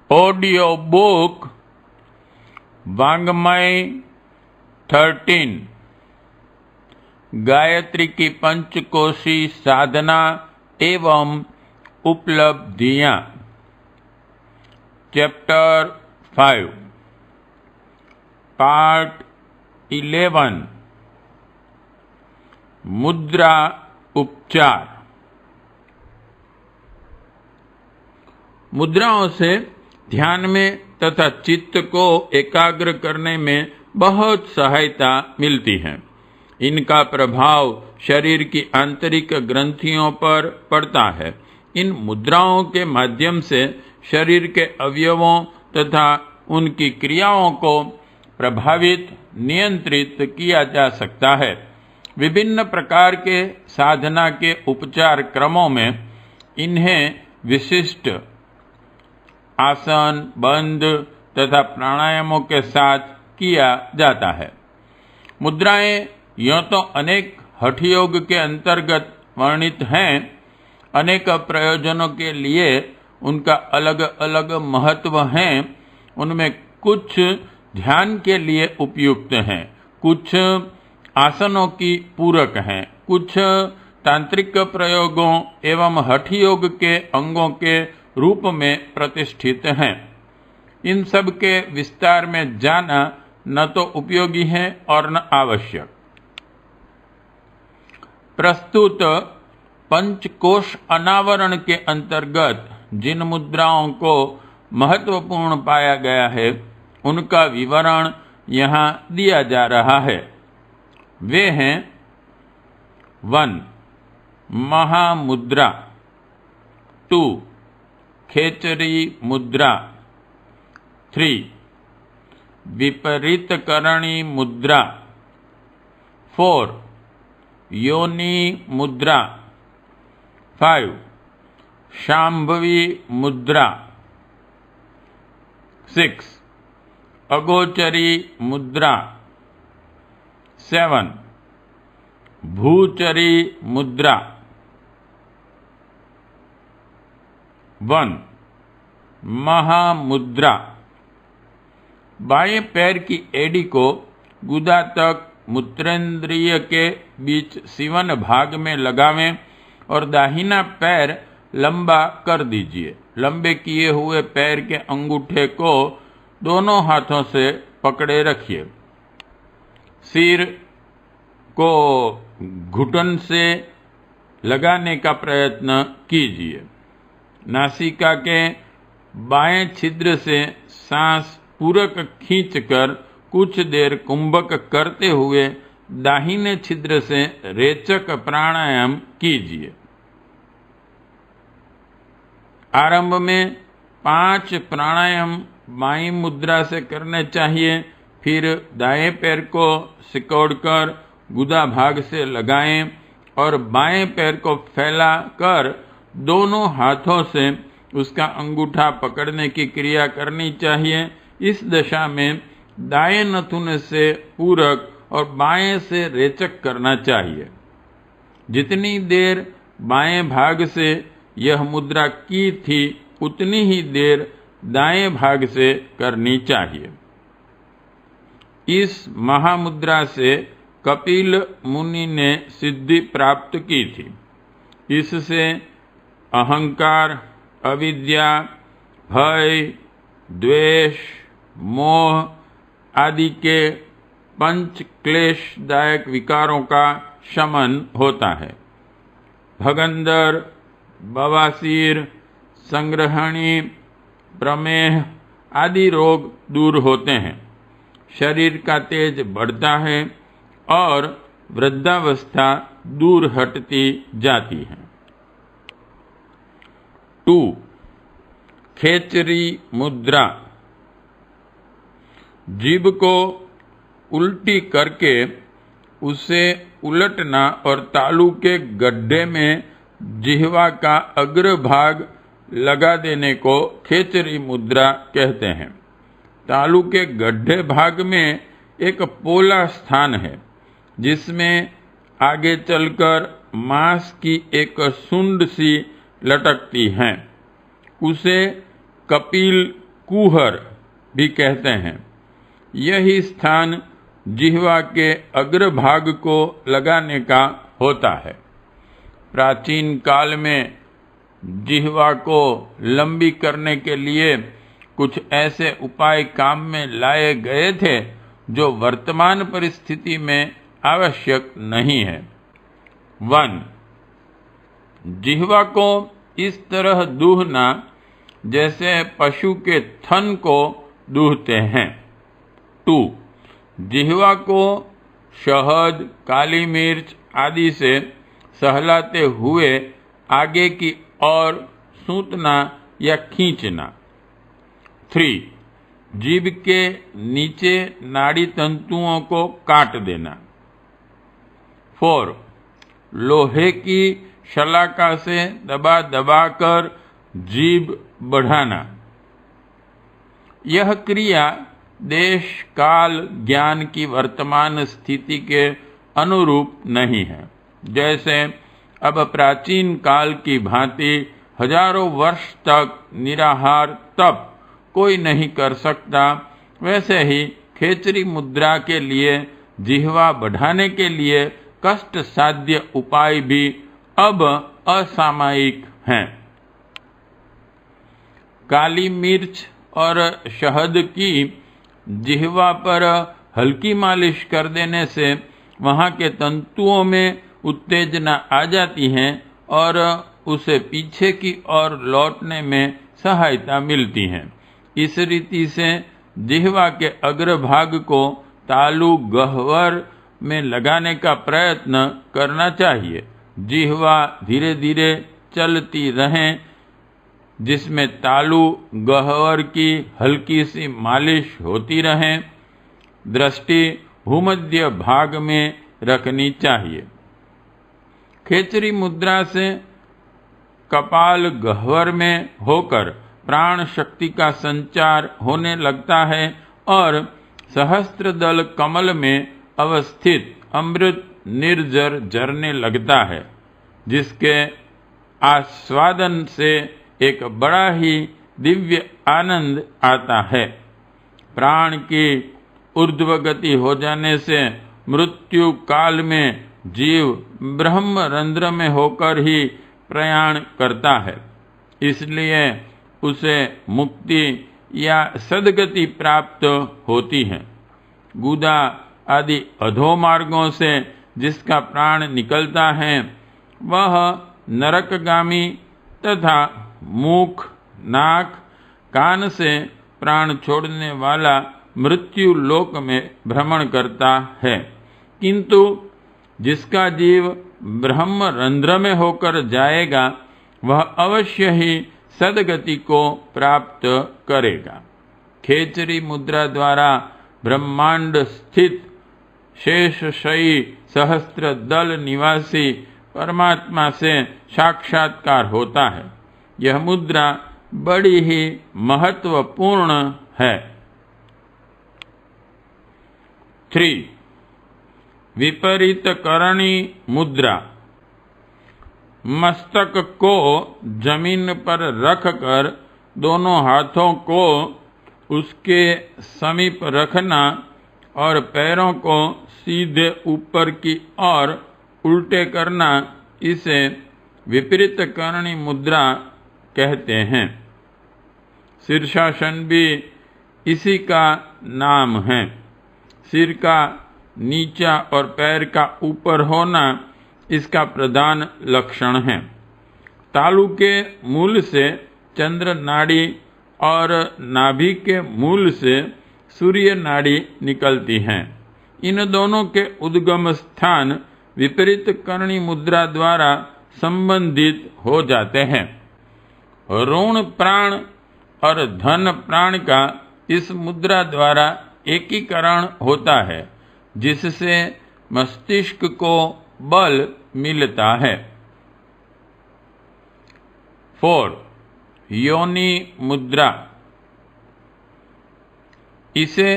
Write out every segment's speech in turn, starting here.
Audio book वांग्मय 13 Gayatri की पंचकोशी साधना एवं उपलब्धियां। चैप्टर 5 पार्ट 11 मुद्रा उपचार। मुद्राओं से ध्यान में तथा चित्त को एकाग्र करने में बहुत सहायता मिलती है। इनका प्रभाव शरीर की आंतरिक ग्रंथियों पर पड़ता है। इन मुद्राओं के माध्यम से शरीर के अवयवों तथा उनकी क्रियाओं को प्रभावित नियंत्रित किया जा सकता है। विभिन्न प्रकार के साधना के उपचार क्रमों में इन्हें विशिष्ट आसन, बंद तथा प्राणायामों के साथ किया जाता है। मुद्राएं यूं तो अनेक हठ योग के अंतर्गत वर्णित हैं। अनेक प्रयोजनों के लिए उनका अलग अलग महत्व है। उनमें कुछ ध्यान के लिए उपयुक्त हैं, कुछ आसनों की पूरक हैं, कुछ तांत्रिक प्रयोगों एवं हठ योग के अंगों के रूप में प्रतिष्ठित हैं। इन सब के विस्तार में जाना न तो उपयोगी है और न आवश्यक। प्रस्तुत पंचकोश अनावरण के अंतर्गत जिन मुद्राओं को महत्वपूर्ण पाया गया है, उनका विवरण यहाँ दिया जा रहा है। वे हैं 1. महामुद्रा, 2. खेचरी मुद्रा, 3. विपरीतकरणी मुद्रा, 4. योनि मुद्रा, 5. शांभवी मुद्रा, 6. अगोचरी मुद्रा, 7. भूचरी मुद्रा। 1. महामुद्रा। बाएं पैर की एड़ी को गुदा तक मूत्रेंद्रिय के बीच सीवन भाग में लगावें और दाहिना पैर लंबा कर दीजिए। लंबे किए हुए पैर के अंगूठे को दोनों हाथों से पकड़े रखिए। सिर को घुटन से लगाने का प्रयत्न कीजिए। नासिका के बाएं छिद्र से सांस पूरक खींचकर कुछ देर कुंभक करते हुए दाहिने छिद्र से रेचक प्राणायाम कीजिए। आरंभ में 5 प्राणायाम बाईं मुद्रा से करने चाहिए। फिर दाएं पैर को सिकोड़कर गुदा भाग से लगाएं और बाएं पैर को फैला कर दोनों हाथों से उसका अंगूठा पकड़ने की क्रिया करनी चाहिए। इस दशा में दाएं नथुन से पूरक और बाएं से रेचक करना चाहिए। जितनी देर बाएं भाग से यह मुद्रा की थी, उतनी ही देर दाएं भाग से करनी चाहिए। इस महामुद्रा से कपिल मुनि ने सिद्धि प्राप्त की थी। इससे अहंकार, अविद्या, भय, द्वेष, मोह आदि के 5 क्लेशदायक विकारों का शमन होता है। भगंदर, बवासीर, संग्रहणी, प्रमेह आदि रोग दूर होते हैं। शरीर का तेज बढ़ता है और वृद्धावस्था दूर हटती जाती है। 2. खेचरी मुद्रा। जीभ को उल्टी करके उसे उलटना और तालू के गड्ढे में जिह्वा का अग्रभाग लगा देने को खेचरी मुद्रा कहते हैं। तालू के गड्ढे भाग में एक पोला स्थान है, जिसमें आगे चलकर मांस की एक सुंड सी लटकती हैं। उसे कपिल कुहर भी कहते हैं। यही स्थान जिह्वा के अग्रभाग को लगाने का होता है। प्राचीन काल में जिह्वा को लंबी करने के लिए कुछ ऐसे उपाय काम में लाए गए थे जो वर्तमान परिस्थिति में आवश्यक नहीं है। 1. जिह्वा को इस तरह दूहना जैसे पशु के थन को दूहते हैं। 2. जिह्वा को शहद, काली मिर्च आदि से सहलाते हुए आगे की ओर सूंतना या खींचना। 3. जीभ के नीचे नाड़ी तंतुओं को काट देना। 4. लोहे की शलाका से दबा दबाकर जीभ बढ़ाना। यह क्रिया देश काल ज्ञान की वर्तमान स्थिति के अनुरूप नहीं है। जैसे अब प्राचीन काल की भांति हजारों वर्ष तक निराहार तप कोई नहीं कर सकता, वैसे ही खेचरी मुद्रा के लिए जिह्वा बढ़ाने के लिए कष्ट साध्य उपाय भी अब असामयिक हैं। काली मिर्च और शहद की जिह्वा पर हल्की मालिश कर देने से वहां के तंतुओं में उत्तेजना आ जाती है और उसे पीछे की ओर लौटने में सहायता मिलती है। इस रीति से जिह्वा के अग्रभाग को तालु गह्वर में लगाने का प्रयत्न करना चाहिए। जिह्वा धीरे धीरे चलती रहे, जिसमें तालु गह्वर की हल्की सी मालिश होती रहे। दृष्टि भूमध्य भाग में रखनी चाहिए। खेचरी मुद्रा से कपाल गह्वर में होकर प्राण शक्ति का संचार होने लगता है और सहस्त्रदल कमल में अवस्थित अमृत निर्जर झरने लगता है, जिसके आस्वादन से एक बड़ा ही दिव्य आनंद आता है। प्राण की ऊर्ध्वगति हो जाने से मृत्यु काल में जीव ब्रह्म रंध्र में होकर ही प्रयाण करता है, इसलिए उसे मुक्ति या सद्गति प्राप्त होती है। गुदा आदि अधो मार्गों से जिसका प्राण निकलता है वह नरकगामी तथा मुख, नाक, कान से प्राण छोड़ने वाला मृत्यु लोक में भ्रमण करता है, किंतु जिसका जीव ब्रह्म रंध्र में होकर जाएगा वह अवश्य ही सद्गति को प्राप्त करेगा। खेचरी मुद्रा द्वारा ब्रह्मांड स्थित शेषशयी सहस्त्र दल निवासी परमात्मा से साक्षात्कार होता है। यह मुद्रा बड़ी ही महत्वपूर्ण है। 3. विपरीत करणी मुद्रा। मस्तक को जमीन पर रखकर दोनों हाथों को उसके समीप रखना और पैरों को सीधे ऊपर की ओर उल्टे करना, इसे विपरीत करणी मुद्रा कहते हैं। शीर्षासन भी इसी का नाम है। सिर का नीचा और पैर का ऊपर होना इसका प्रधान लक्षण है। तालु के मूल से चंद्र नाड़ी और नाभि के मूल से सूर्य नाड़ी निकलती हैं। इन दोनों के उद्गम स्थान विपरीत करणी मुद्रा द्वारा संबंधित हो जाते हैं। ऋण प्राण और धन प्राण का इस मुद्रा द्वारा एकीकरण होता है, जिससे मस्तिष्क को बल मिलता है। 4. योनि मुद्रा। इसे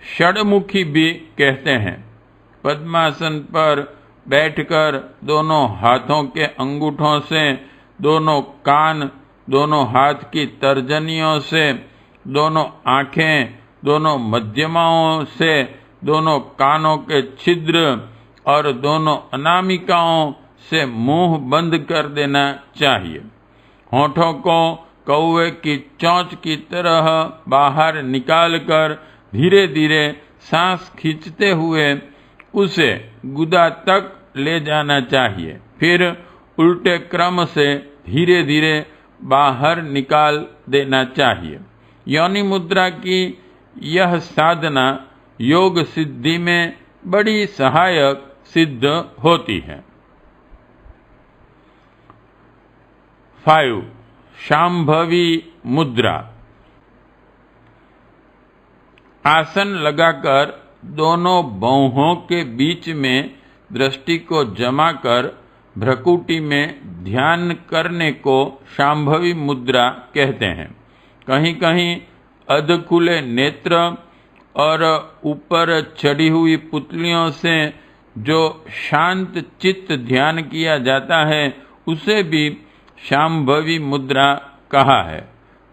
षडमुखी भी कहते हैं। पद्मासन पर बैठकर दोनों हाथों के अंगूठों से दोनों कान, दोनों हाथ की तर्जनियों से दोनों आंखें, दोनों मध्यमाओं से दोनों कानों के छिद्र और दोनों अनामिकाओं से मुंह बंद कर देना चाहिए। होठों को कौवे की चोंच की तरह बाहर निकालकर धीरे धीरे सांस खींचते हुए उसे गुदा तक ले जाना चाहिए। फिर उल्टे क्रम से धीरे धीरे बाहर निकाल देना चाहिए। योनि मुद्रा की यह साधना योग सिद्धि में बड़ी सहायक सिद्ध होती है। 5. शांभवी मुद्रा। आसन लगाकर दोनों बाहों के बीच में दृष्टि को जमा कर भ्रकुटी में ध्यान करने को शांभवी मुद्रा कहते हैं। कहीं कहीं अधखुले नेत्र और ऊपर चढ़ी हुई पुतलियों से जो शांत चित्त ध्यान किया जाता है उसे भी शांभवी मुद्रा कहा है।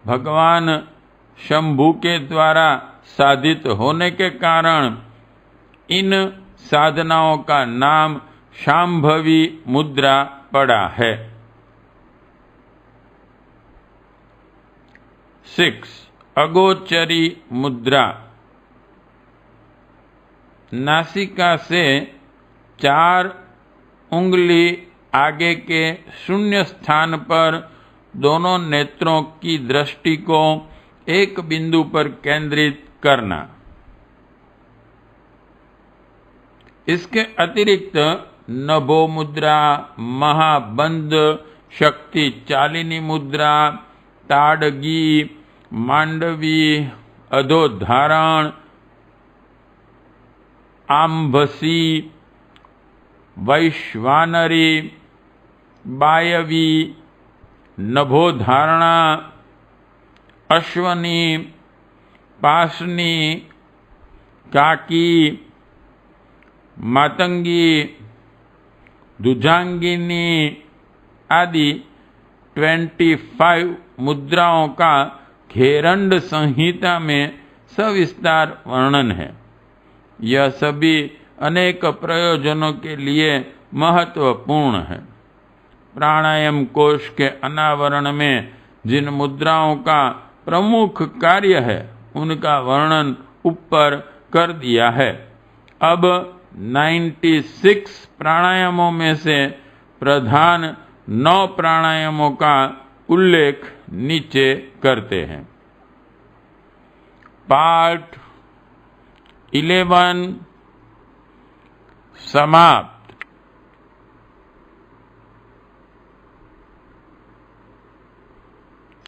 भगवान शंभु के द्वारा साधित होने के कारण इन साधनाओं का नाम शांभवी मुद्रा पड़ा है। 6. अगोचरी मुद्रा। नासिका से 4 उंगली आगे के शून्य स्थान पर दोनों नेत्रों की दृष्टि को एक बिंदु पर केंद्रित करना। इसके अतिरिक्त नभो मुद्रा, महाबंध, शक्ति चालिनी मुद्रा, ताड़गी, मांडवी, अधोधारण, आंभसी, वैश्वानरी, वायवी, नभोधारणा, अश्वनी, पाशनी, काकी, मातंगी, दुजांगिनी आदि 25 मुद्राओं का घेरंड संहिता में सविस्तार वर्णन है। यह सभी अनेक प्रयोजनों के लिए महत्वपूर्ण है। प्राणायाम कोश के अनावरण में जिन मुद्राओं का प्रमुख कार्य है उनका वर्णन ऊपर कर दिया है। अब 96 प्राणायामों में से प्रधान 9 प्राणायामों का उल्लेख नीचे करते हैं। पार्ट 11 समाप्त।